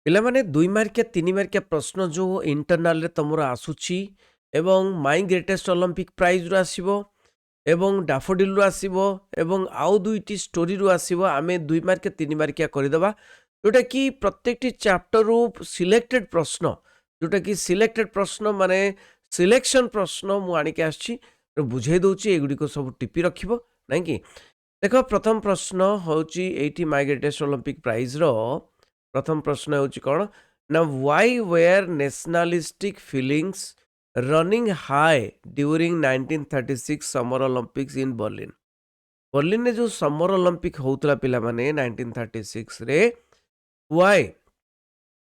ପିଲାମାନେ 2 ମାର୍କିଆ 3 ମାର୍କିଆ ପ୍ରଶ୍ନ ଯୋଉ ଇଣ୍ଟରନାଲରେ ତମର ଆସୁଛି ଏବଂ ମାଇ ଗ୍ରେଟେଷ୍ଟ ଅଲିମ୍ପିକ୍ ପ୍ରାଇଜ୍‌ରୁ ଆସିବ ଏବଂ ଡାଫୋଡିଲ୍‌ରୁ ଆସିବ ଏବଂ ଆଉ 2ଟି ଷ୍ଟୋରିରୁ ଆସିବ। ଆମେ 2 ମାର୍କିଆ 3 ମାର୍କିଆ କରିଦେବା, ଯୋଉଟାକି ପ୍ରତ୍ୟେକଟି ଚାପ୍ଟରରୁ ସିଲେକ୍ଟେଡ୍ ପ୍ରଶ୍ନ, ଯୋଉଟାକି ସିଲେକ୍ଟେଡ୍ ପ୍ରଶ୍ନ ମାନେ ସିଲେକ୍ସନ୍ ପ୍ରଶ୍ନ ମୁଁ ଆଣିକି ଆସିଛି। ବୁଝେଇ ଦଉଛି, ଏଗୁଡ଼ିକ ସବୁ ଟିପି ରଖିବ ନାଇଁ କି। ଦେଖ, ପ୍ରଥମ ପ୍ରଶ୍ନ ହେଉଛି ଏଇଠି ମାଇ ଗ୍ରେଟେଷ୍ଟ ଅଲିମ୍ପିକ୍ ପ୍ରାଇଜ୍‌ର प्रथम प्रश्न होची कौन ना why were nationalistic feelings running high during 1936 summer Olympics in Berlin. Berlin ने जो समर ओलंपिक होतला पिला माने 1936 रे व्हाई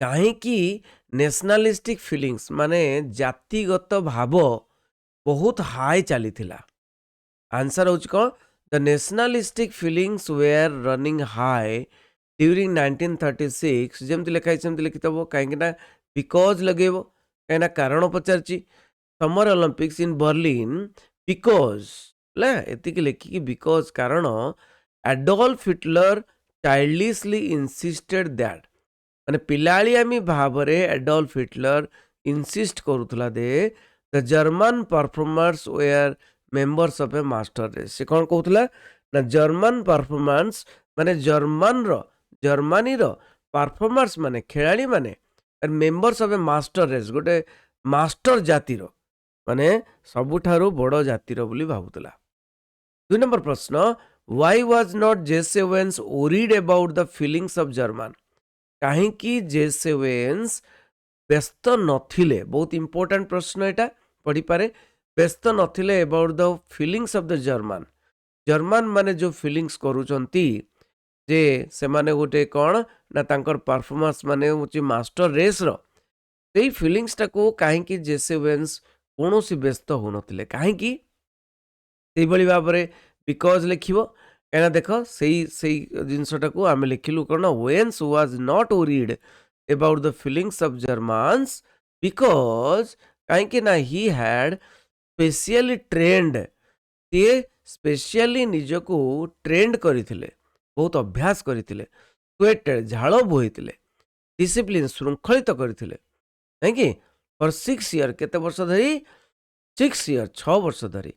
कहीं की नेशनलिस्टिक फीलिंग्स माने जातिगत भाव बहुत हाई चली थिला। आंसर होची कौन the nationalistic feelings were running high during 1936 जमती लिखाई सेमती लिखितबो कहीं ना बिकॉज लगेबो कहीं कारण पचारची summer Olympics in Berlin because ला एतिक लिखिकी बिकॉज कारण Adolf Hitler childishly insisted that माने पिलाळियामी भावरे एडोल्फ हिटलर इंसिस्ट करूथला दे the German performers were members of a master race. से कौन कहूथला ना जर्मन परफॉर्मेंस माने जर्मनी रो परफॉर्मर्स माने खेलाड़ी माने members of a master race गोटे मास्टर जातिर माने सबुठारु बड़ जातिर बोली भाबुतला। 2 नंबर प्रश्न व्हाई वाज नॉट जेसे veins worried about the feelings of German. कहीं की जेसे वेन्स व्यस्त नथिले, बहुत इंपोर्टेंट प्रश्न एटा पढ़ी पारे। व्यस्त नथिले about the feelings of the German. German माने जो फीलिंग्स करूचंती जे से माने गोटे कौन ना तांकर परफॉर्मेंस माने होची मास्टर रेस रो सेही फीलिंग्स टाको काहे कि जेसे वेन्स कोनोसी व्यस्त हो नथिले काहे कि सेही बळी भाबरे बिकॉज लिखिबो एना देखो सेही जिंसटाको आमे लिखिलु कोन Owens was not worried about the feelings of Germans because काहे कि ना ही हैड स्पेशली ट्रेंड ते स्पेशली निजको ट्रेंड करिथिले, बहुत अभ्यास करते स्वेटेड झाड़ बोईते डिसिप्लिन श्रृंखलित करते कहीं फॉर 6 ईयर केते वर्ष धरी 6 ईयर 6 वर्ष धरी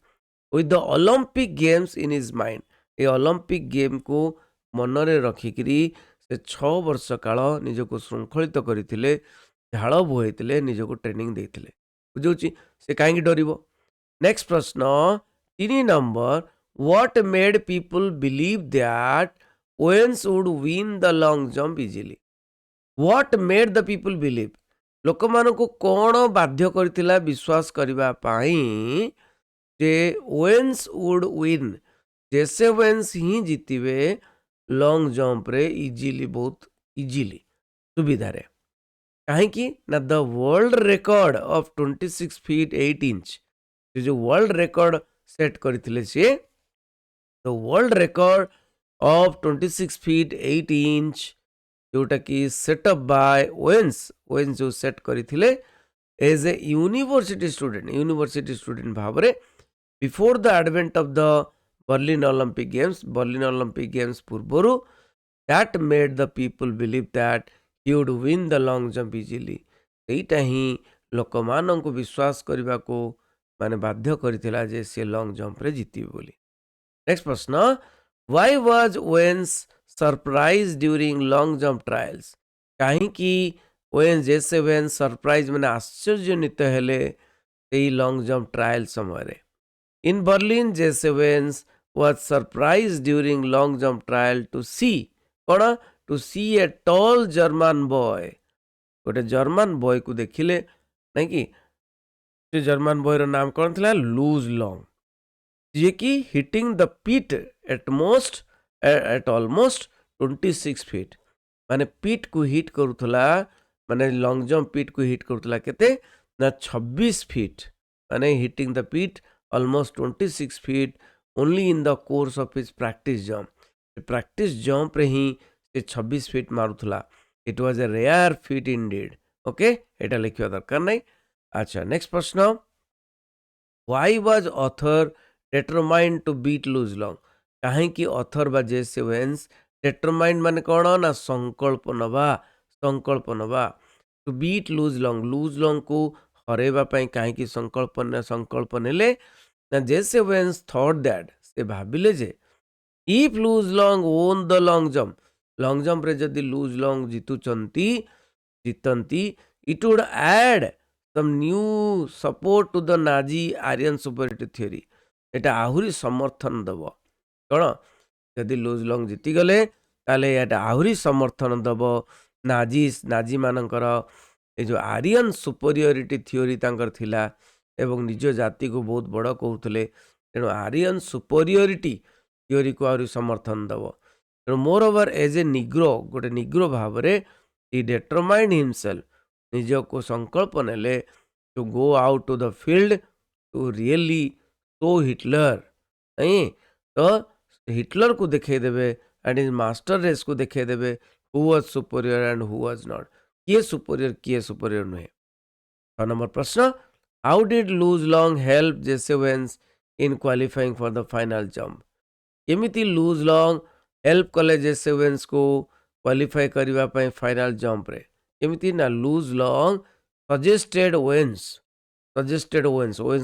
with the Olympic games in his mind. ये ओलंपिक गेम को मनरे रखिकी से 6 वर्ष काल निजको श्रृंखलित करते झाड़ बोईते निजको ट्रेनिंग देते बुझे से कहीं डर। नेक्स्ट प्रश्न 3 number what made people believe that Owens would win the long jump easily. What made the people believe लोक मानक कौन बाध्य करथिला विश्वास करबा पाई जे ओवेन्स वुड विन जेसे ओवेन्स ही जीतिबे लॉन्ग जंप रे इजिली, बहुत इजिली सुविधा रे। काहे कि ना the world record of 26 feet 8 inch जो वर्ल्ड रिकॉर्ड सेट करथिले से the world record of 26 feet 8 inch जोटा कि सेटअप बाय ओवेन्स जो सेट करथिले एज ए यूनिवर्सिटी स्टूडेंट भावरे before the advent of the Berlin Olympic games पूर्वरु that made the people believe that he would win the long jump easily. एटा ही लोक मानन को विश्वास करबा को माने बाध्य करथिला जे से लॉन्ग जंप रे जीतिबे बोली। नेक्स्ट प्रश्न Why was Owens surprised during long jump trials? कहीं कि Owens जैसे Owens सरप्राइज मैंने आश्चर्यजनित हेले यही लॉन्ग जंप ट्रायल समय। इन बर्लिन जैसे Owens was surprised during long jump trial to see कौन to see a tall German boy गोटे जर्मन बॉय को देखिले नहीं कि जर्मन बॉय रो नाम कौन था लूज लॉन्ग जे कि हिटिंग द पीट एट ऑलमोस्ट 26 फीट माने पीट को हिट करूथला माने लॉन्ग जंप पीट को हिट करूथला केते ना 26 फीट माने hitting the feat almost 26 feet only in the course of his practice jump रे ही से 26 फीट मारुथला। It was a rare feat indeed. Okay एटा लिखिया दरकार नहीं। अच्छा नेक्स्ट प्रश्न why was author determined to beat Luz Long. कहीं कि ऑथर बा जेसे वेन्स डेटरमाइंड माने कौन ना संकल्प नवा संकल्प नवा टू बीट लूज लॉन्ग को हरेबा पई काहेकि संकल्प नेले ना जैसे वेन्स थॉट दैट से भाबिले जे if Luz Long won the long jump रे जदि लूज लॉन्ग जीतंती it would add some new support to the Nazi Aryan superiority theory एटा आहुरी समर्थन दब कौन जदि लूज लॉन्ग जीति गले ताले एटा आहुरी समर्थन दब नाजी मानकर ए जो आर्यन सुपरियरिटी थ्योरी तांकर थिला एवं निज जाति को बहुत बड़ कहते तेणु आर्यन सुपरियरिटी थ्योरी को आहुरी समर्थन दब तेणु मोर ओवर एज ए निग्रो गोटे निग्रो भाव में he determined himself निज को संकल्प नेले to go out to the field to really show Hitler नहीं तो हिटलर को देखे देवे एंड इज मास्टर रेस को देखे देवे who was superior and who was not किए सुपीरियर नुहे 6 नंबर प्रश्न how did Luz Long help Jesse Owens in qualifying for the final jump केमिति लूज लॉन्ग हेल्प कले जेसेवेंस को क्वालिफाई करबा पई फाइनल जंप रे केमिति ना लूज लॉन्ग सजेस्टेड ओवेंस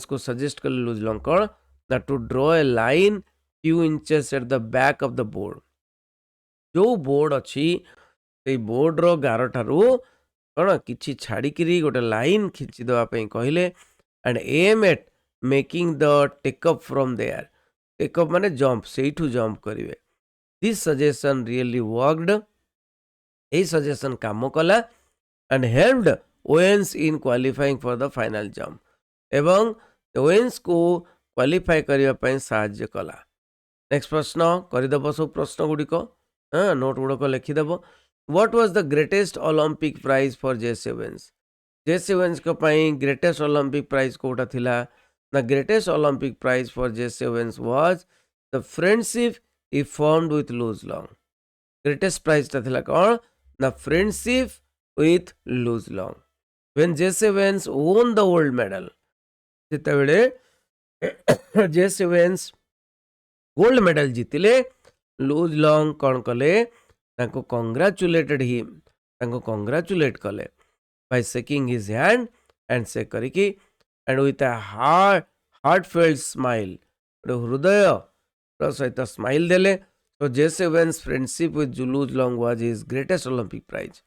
को सजेस्ट कर लूज लॉन्ग कौन ना to draw a line few inches at the back of the board जो बोर्ड अच्छी से बोर्ड रो गार ठारू कौन किछि छाड़ी गोटे लाइन खिंची देवा पई कहले and aim at making the take up from there take up माने जंप सेठू जंप करिवे this suggestion really worked a suggestion काम कला and helped Owens in qualifying for the final jump एवं ओवेंस को क्वालिफाई करबा पई सहाय्य कला नेक्स्ट प्रश्न करदेव सब प्रश्न गुड़िक नोट गुड़क लिखिदेव what was the greatest Olympic prize for Jesse Owens के पई ग्रेटेस्ट ओलंपिक प्राइज कोटा थिला the greatest Olympic prize for Jesse Owens was the friendship he formed with Luz Long greatest prize ता थिला कौन ना friendship with Luz Long when Jesse Owens won the gold medal जितेबेले Jesse Owens gold medal जीतिले Luz Long कौन कले ताको congratulated him ताको कंग्रेचुलेट कले by shaking his hand and से करिकी and with a heartfelt smile हृदय सहित स्माइल देले तो Jesse Owens friendship with Luz Long was his greatest Olympic prize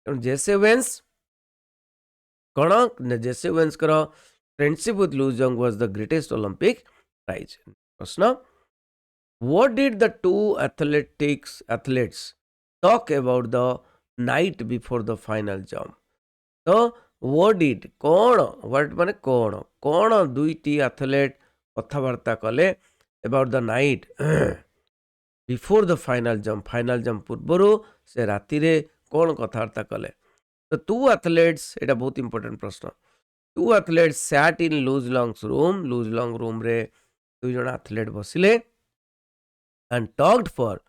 Jesse Owens कौन जेसेवेंस कर friendship with Luz Long was the greatest Olympic prize प्रश्न what did the two athletes talk about the night before the final jump तो what did कौन what माने कौन दुईटी athlete कथबार्ता कले about the night before the final jump पूर्वर से राति रे कौन कथबार्ता कले तो टू एथलेट्स एटा बहुत इंपोर्टेंट प्रश्न two athletes sat in Luz Long room रे दुई जन एथलेट बसिले एंड टॉक्ड फॉर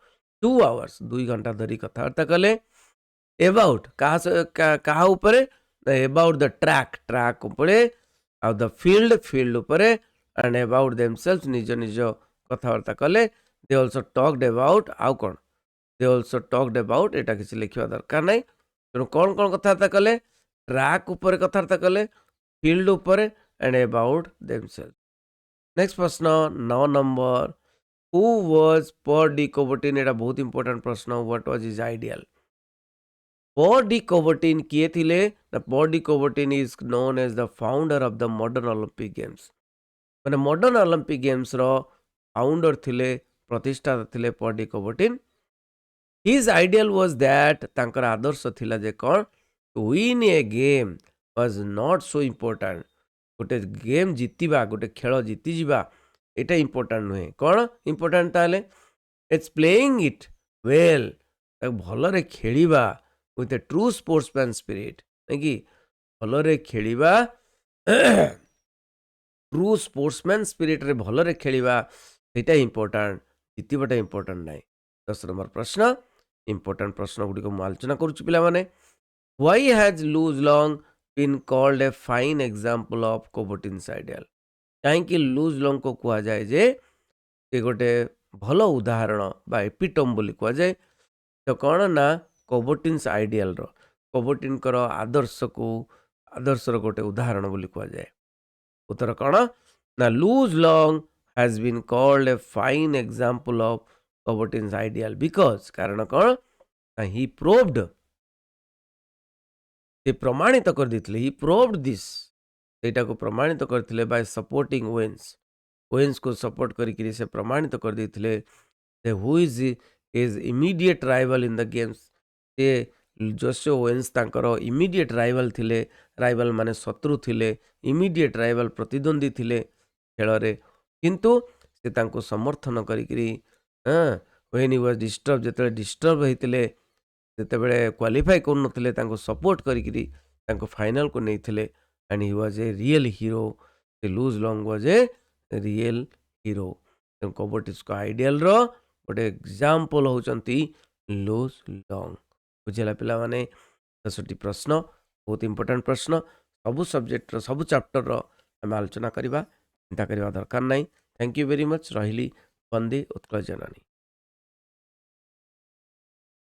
2 hours 2 घंटा धरी कथबार्ता कले अबाउट कहा ऊपर अबाउट द ट्रैक ऊपर आउ द फील्ड ऊपर and about themselves निज कथबार्ता कले दे also talked about आउ कौन दे also talked about एटा किसी लिखा दरकार नहीं तेणु कौन कथबार्ता कले ट्रैक ऊपर कथबार्ता कले फील्ड ऊपर एंड अबाउट themselves नेक्स्ट प्रश्न 9 number who was Paul de Coubertin एटा बहुत इंपोर्टेंट प्रश्न what was his ideal Paul de Coubertin किए थिले the Paul de Coubertin is known as the founder of the modern Olympic games मैंने modern Olympic games रो founder थिले प्रतिष्ठाता थिले Paul de Coubertin his ideal was that तांकर आदर्श थिला जे कौन to win a game was not so important गोटे गेम जीतिबा गोटे खेल जीति जीवा एटा इम्पोर्टेंट नुहे कौन इम्पोर्टेंट ताले इट्स प्लेइंग इट वेल भल रे खेलिबा with a true sportsman spirit कि भल रे खेलिबा ट्रू स्पोर्ट्समैन स्पिरिट रे भल रे खेलिबा सेटा इम्पोर्टेंट जीतबाटा इम्पोर्टेंट नहीं 10 नंबर प्रश्न इम्पोर्टेंट प्रश्न गुड़ी को आलोचना करुच्ची पिला माने why has Luz Long been called a fine example of Coubertin's ideal कहीं लूज लॉन्ग को कह जाए जे गोटे भल उदाहरण बा एपिटम बोली कह जाए तो कौन ना कोबर्टिन्स आइडियल रो କବୋଟିନ୍ଙ୍କର ଆଦର୍ଶର ଗୋଟେ ଉଦାହରଣ ବୋଲି କୁହାଯାଏ। ଉତ୍ତର କ'ଣ ନା Luz Long has been called a fine example of Kavotin's ideal because କାରଣ କ'ଣ ନା he proved ସେ ପ୍ରମାଣିତ କରିଦେଇଥିଲେ he proved this ସେଇଟାକୁ ପ୍ରମାଣିତ କରିଥିଲେ by supporting ୱେନ୍ସକୁ ସପୋର୍ଟ କରିକିରି ସେ ପ୍ରମାଣିତ କରିଦେଇଥିଲେ ଯେ who is his immediate rival in the games ସେ ଜୋଶୋ ୱେନ୍ସ ତାଙ୍କର ଇମିଡ଼ିଏଟ୍ ରାଇଭାଲ୍ ଥିଲେ ରାଇଭାଲ୍ ମାନେ ଶତ୍ରୁ ଥିଲେ ଇମିଡ଼ିଏଟ୍ ରାଇଭାଲ୍ ପ୍ରତିଦ୍ୱନ୍ଦ୍ୱୀ ଥିଲେ ଖେଳରେ କିନ୍ତୁ ସେ ତାଙ୍କୁ ସମର୍ଥନ କରିକିରି when he was disturbed ଯେତେବେଳେ ଡିଷ୍ଟର୍ବ ହେଇଥିଲେ ଯେତେବେଳେ କ୍ୱାଲିଫାଇ କରୁନଥିଲେ ତାଙ୍କୁ ସପୋର୍ଟ କରିକିରି ତାଙ୍କୁ ଫାଇନାଲକୁ ନେଇଥିଲେ and he was a real hero ସେ Luz Long was a real hero ତେଣୁ କବୋଟିନ୍ଙ୍କ ଆଇଡ଼ିଆଲର ଗୋଟେ ଏକ୍ଜାମ୍ପଲ୍ ହେଉଛନ୍ତି ଲୁଜ୍ ଲଙ୍ଗ୍ ବୁଝିଲା ପିଲାମାନେ 10ଟି ପ୍ରଶ୍ନ ବହୁତ ଇମ୍ପୋର୍ଟାଣ୍ଟ ପ୍ରଶ୍ନ ସବୁ ସବଜେକ୍ଟର ସବୁ ଚାପ୍ଟରର ଆମେ ଆଲୋଚନା କରିବା ଚିନ୍ତା କରିବା ଦରକାର ନାହିଁ ଥ୍ୟାଙ୍କ ୟୁ ଭେରି ମଚ୍ ରହିଲି ବନ୍ଦେ ଉତ୍କଳ ଜନନୀ।